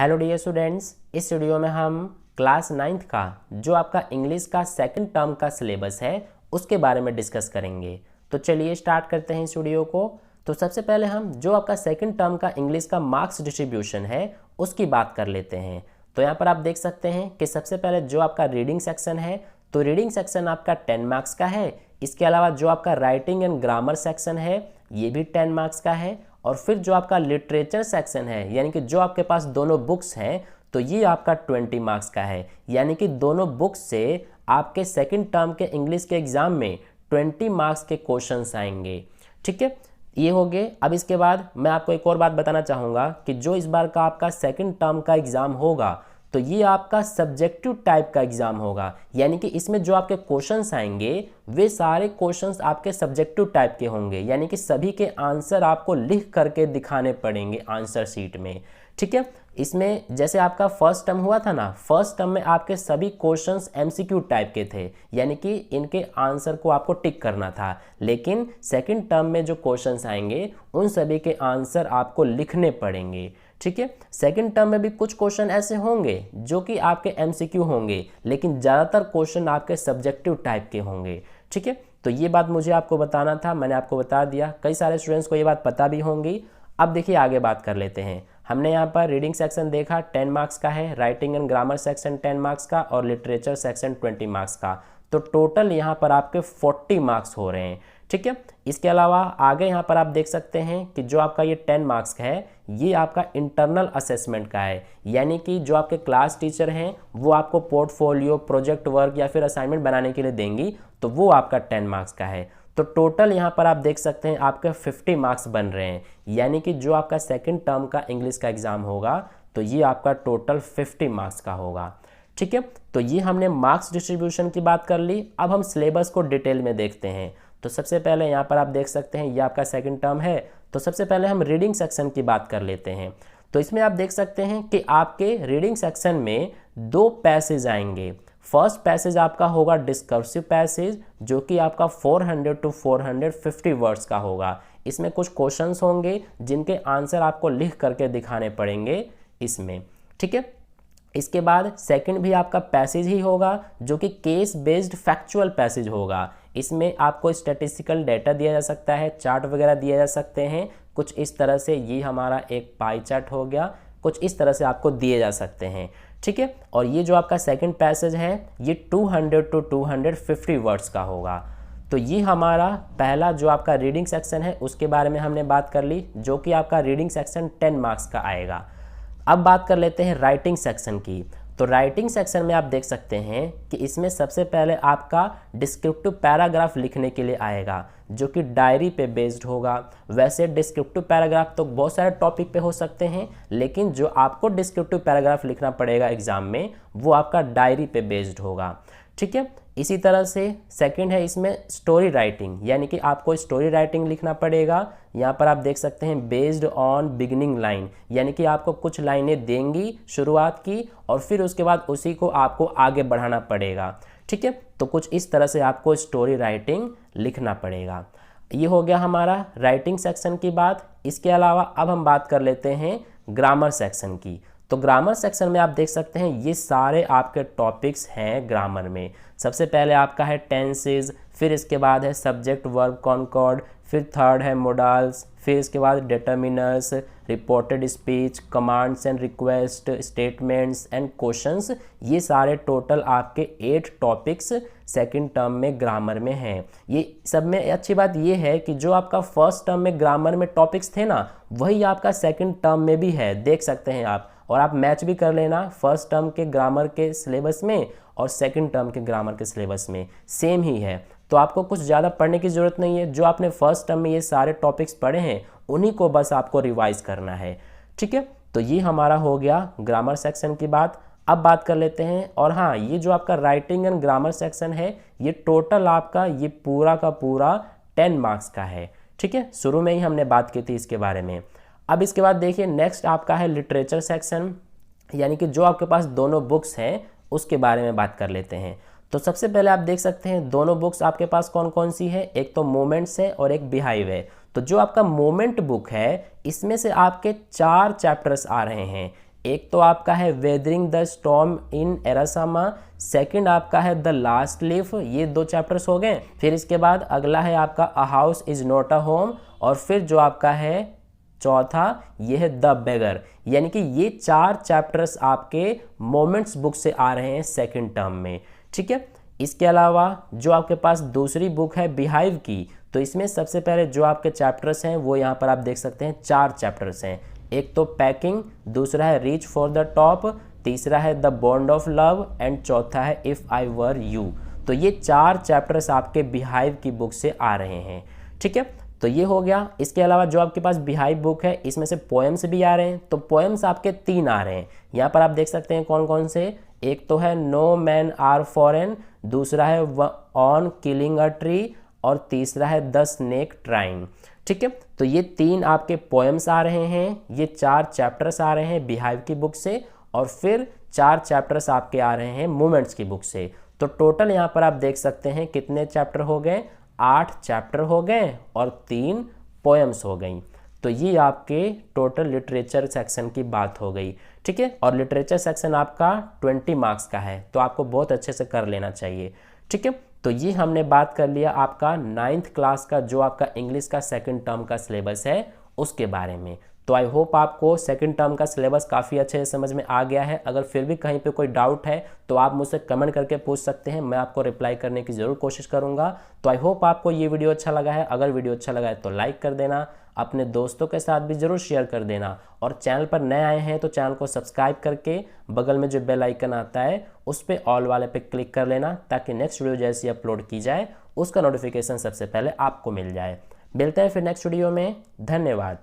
Hello dear students, इस video में हम क्लास 9th का जो आपका इंग्लिश का सेकंड टर्म का सिलेबस है उसके बारे में डिस्कस करेंगे। तो चलिए स्टार्ट करते हैं इस वीडियो को। तो सबसे पहले हम जो आपका सेकंड टर्म का इंग्लिश का मार्क्स डिस्ट्रीब्यूशन है उसकी बात कर लेते हैं। तो यहाँ पर आप देख सकते हैं कि सबसे पहले जो आपका रीडिंग सेक्शन है, तो रीडिंग सेक्शन आपका 10 मार्क्स का है। इसके अलावा जो आपका राइटिंग एंड ग्रामर सेक्शन है ये भी 10 मार्क्स का है। और फिर जो आपका लिटरेचर सेक्शन है, यानी कि जो आपके पास दोनों बुक्स हैं, तो ये आपका 20 मार्क्स का है। यानी कि दोनों बुक्स से आपके सेकंड टर्म के इंग्लिश के एग्जाम में 20 मार्क्स के क्वेश्चंस आएंगे। ठीक है, ये हो गए। अब इसके बाद मैं आपको एक और बात बताना चाहूँगा कि जो इस बार का आपका सेकंड टर्म का एग्ज़ाम होगा तो ये आपका सब्जेक्टिव टाइप का एग्ज़ाम होगा। यानी कि इसमें जो आपके क्वेश्चंस आएंगे वे सारे क्वेश्चंस आपके सब्जेक्टिव टाइप के होंगे, यानी कि सभी के आंसर आपको लिख करके दिखाने पड़ेंगे आंसर शीट में। ठीक है, इसमें जैसे आपका फर्स्ट टर्म हुआ था ना, फर्स्ट टर्म में आपके सभी क्वेश्चंस एमसीक्यू टाइप के थे, यानी कि इनके आंसर को आपको टिक करना था। लेकिन सेकंड टर्म में जो क्वेश्चंस आएंगे उन सभी के आंसर आपको लिखने पड़ेंगे। ठीक है, सेकंड टर्म में भी कुछ क्वेश्चन ऐसे होंगे जो कि आपके एमसीक्यू होंगे, लेकिन ज़्यादातर क्वेश्चन आपके सब्जेक्टिव टाइप के होंगे। ठीक है, तो ये बात मुझे आपको बताना था, मैंने आपको बता दिया। कई सारे स्टूडेंट्स को ये बात पता भी होंगी। अब देखिए आगे बात कर लेते हैं। हमने यहाँ पर रीडिंग सेक्शन देखा 10 मार्क्स का है, writing and grammar section 10 marks का और लिटरेचर सेक्शन 20 मार्क्स का। तो टोटल यहाँ पर आपके 40 मार्क्स हो रहे हैं। ठीक है, इसके अलावा आगे यहाँ पर आप देख सकते हैं कि जो आपका ये 10 मार्क्स का है ये आपका इंटरनल असेसमेंट का है। यानी कि जो आपके क्लास टीचर हैं वो आपको पोर्टफोलियो, प्रोजेक्ट वर्क या फिर असाइनमेंट बनाने के लिए देंगी, तो वो आपका 10 मार्क्स का है। तो टोटल यहाँ पर आप देख सकते हैं आपके 50 मार्क्स बन रहे हैं। यानी कि जो आपका सेकंड टर्म का इंग्लिश का एग्ज़ाम होगा तो ये आपका टोटल 50 मार्क्स का होगा। ठीक है, तो ये हमने मार्क्स डिस्ट्रीब्यूशन की बात कर ली। अब हम सिलेबस को डिटेल में देखते हैं। तो सबसे पहले यहाँ पर आप देख सकते हैं ये आपका सेकंड टर्म है। तो सबसे पहले हम रीडिंग सेक्शन की बात कर लेते हैं। तो इसमें आप देख सकते हैं कि आपके रीडिंग सेक्शन में 2 पैसेज आएंगे। फर्स्ट पैसेज आपका होगा डिस्कर्सिव पैसेज, जो कि आपका 400 to 450 वर्ड्स का होगा। इसमें कुछ क्वेश्चंस होंगे जिनके आंसर आपको लिख करके दिखाने पड़ेंगे इसमें। ठीक है, इसके बाद सेकंड भी आपका पैसेज ही होगा जो कि केस बेस्ड फैक्चुअल पैसेज होगा। इसमें आपको स्टैटिस्टिकल डाटा दिया जा सकता है, चार्ट वगैरह दिए जा सकते हैं। कुछ इस तरह से ये हमारा एक पाई चार्ट हो गया, कुछ इस तरह से आपको दिए जा सकते हैं। ठीक है, और ये जो आपका सेकंड पैसेज है ये 200 to 250 वर्ड्स का होगा। तो ये हमारा पहला जो आपका रीडिंग सेक्शन है उसके बारे में हमने बात कर ली, जो कि आपका रीडिंग सेक्शन 10 मार्क्स का आएगा। अब बात कर लेते हैं राइटिंग सेक्शन की। तो राइटिंग सेक्शन में आप देख सकते हैं कि इसमें सबसे पहले आपका डिस्क्रिप्टिव पैराग्राफ लिखने के लिए आएगा, जो कि डायरी पे बेस्ड होगा। वैसे डिस्क्रिप्टिव पैराग्राफ तो बहुत सारे टॉपिक पे हो सकते हैं, लेकिन जो आपको डिस्क्रिप्टिव पैराग्राफ लिखना पड़ेगा एग्जाम में वो आपका डायरी पे बेस्ड होगा। ठीक है, इसी तरह से सेकंड है इसमें स्टोरी राइटिंग, यानी कि आपको स्टोरी राइटिंग लिखना पड़ेगा। यहाँ पर आप देख सकते हैं बेस्ड ऑन बिगिनिंग लाइन, यानी कि आपको कुछ लाइनें देंगी शुरुआत की और फिर उसके बाद उसी को आपको आगे बढ़ाना पड़ेगा। ठीक है, तो कुछ इस तरह से आपको स्टोरी राइटिंग लिखना पड़ेगा। ये हो गया हमारा राइटिंग सेक्शन की बात। इसके अलावा अब हम बात कर लेते हैं ग्रामर सेक्शन की। तो ग्रामर सेक्शन में आप देख सकते हैं ये सारे आपके टॉपिक्स हैं ग्रामर में। सबसे पहले आपका है टेंसेज, फिर इसके बाद है सब्जेक्ट वर्ब कॉनकॉर्ड, फिर थर्ड है मोडाल्स, फिर इसके बाद determiners, reported speech, commands and request, statements and questions. ये सारे टोटल आपके 8 टॉपिक्स सेकंड टर्म में ग्रामर में हैं। ये सब में अच्छी बात ये है कि जो आपका फर्स्ट टर्म में ग्रामर में टॉपिक्स थे ना, वही आपका सेकंड टर्म में भी है, देख सकते हैं आप। और आप मैच भी कर लेना, फर्स्ट टर्म के ग्रामर के सिलेबस में और सेकंड टर्म के ग्रामर के सिलेबस में सेम ही है। तो आपको कुछ ज़्यादा पढ़ने की ज़रूरत नहीं है। जो आपने फर्स्ट टर्म में ये सारे टॉपिक्स पढ़े हैं उन्हीं को बस आपको रिवाइज करना है। ठीक है, तो ये हमारा हो गया ग्रामर सेक्शन की बात। अब बात कर लेते हैं, और हाँ, ये जो आपका राइटिंग एंड ग्रामर सेक्शन है ये टोटल आपका ये पूरा का पूरा 10 मार्क्स का है। ठीक है, शुरू में ही हमने बात की थी इसके बारे में। अब इसके बाद देखिए नेक्स्ट आपका है लिटरेचर सेक्शन, यानी कि जो आपके पास दोनों बुक्स हैं उसके बारे में बात कर लेते हैं। तो सबसे पहले आप देख सकते हैं दोनों बुक्स आपके पास कौन कौन सी है। एक तो मोमेंट्स है और एक बिहाइव है। तो जो आपका मोमेंट बुक है इसमें से आपके 4 चैप्टर्स आ रहे हैं। एक तो आपका है वेदरिंग द स्टॉर्म इन एरासामा, सेकंड आपका है द लास्ट लीफ, ये 2 चैप्टर्स हो गए। फिर इसके बाद अगला है आपका a house is not a home, और फिर जो आपका है चौथा ये है द बेगर। यानी कि ये 4 चैप्टर्स आपके मोमेंट्स बुक से आ रहे हैं सेकंड टर्म में, ठीक है। इसके अलावा जो आपके पास दूसरी बुक है बिहाइव की, तो इसमें सबसे पहले जो आपके चैप्टर्स हैं वो यहाँ पर आप देख सकते हैं 4 चैप्टर्स हैं। एक तो पैकिंग, दूसरा है रीच फॉर द टॉप, तीसरा है the bond of love, and चौथा है इफ़ आई वर यू। तो ये 4 चैप्टर्स आपके बिहाइव की बुक से आ रहे हैं, ठीक है। तो ये हो गया। इसके अलावा जो आपके पास बिहाइव बुक है इसमें से पोएम्स भी आ रहे हैं, तो पोएम्स आपके 3 आ रहे हैं। यहाँ पर आप देख सकते हैं कौन कौन से। एक तो है नो मैन आर फॉरेन, दूसरा है ऑन किलिंग अ ट्री, और तीसरा है द स्नेक ट्राइंग, ठीक है। तो ये 3 आपके पोएम्स आ रहे हैं, ये 4 चैप्टर्स आ रहे हैं बिहाइव की बुक से, और फिर 4 चैप्टर्स आपके आ रहे हैं मोमेंट्स की बुक से। तो टोटल यहाँ पर आप देख सकते हैं कितने चैप्टर हो गए, 8 चैप्टर हो गए और 3 पोएम्स हो गई। तो ये आपके टोटल लिटरेचर सेक्शन की बात हो गई, ठीक है। और लिटरेचर सेक्शन आपका 20 मार्क्स का है, तो आपको बहुत अच्छे से कर लेना चाहिए, ठीक है। तो ये हमने बात कर लिया आपका 9th क्लास का जो आपका इंग्लिश का सेकंड टर्म का सिलेबस है उसके बारे में। तो आई होप आपको सेकंड टर्म का सिलेबस काफ़ी अच्छे से समझ में आ गया है। अगर फिर भी कहीं पे कोई डाउट है तो आप मुझसे कमेंट करके पूछ सकते हैं, मैं आपको रिप्लाई करने की ज़रूर कोशिश करूँगा। तो आई होप आपको ये वीडियो अच्छा लगा है। अगर वीडियो अच्छा लगा है तो लाइक कर देना, अपने दोस्तों के साथ भी ज़रूर शेयर कर देना, और चैनल पर नए आए हैं तो चैनल को सब्सक्राइब करके बगल में जो बेल आइकन आता है उस पर ऑल वाले पे क्लिक कर लेना, ताकि नेक्स्ट वीडियो जैसी अपलोड की जाए उसका नोटिफिकेशन सबसे पहले आपको मिल जाए। मिलते हैं फिर नेक्स्ट वीडियो में। धन्यवाद।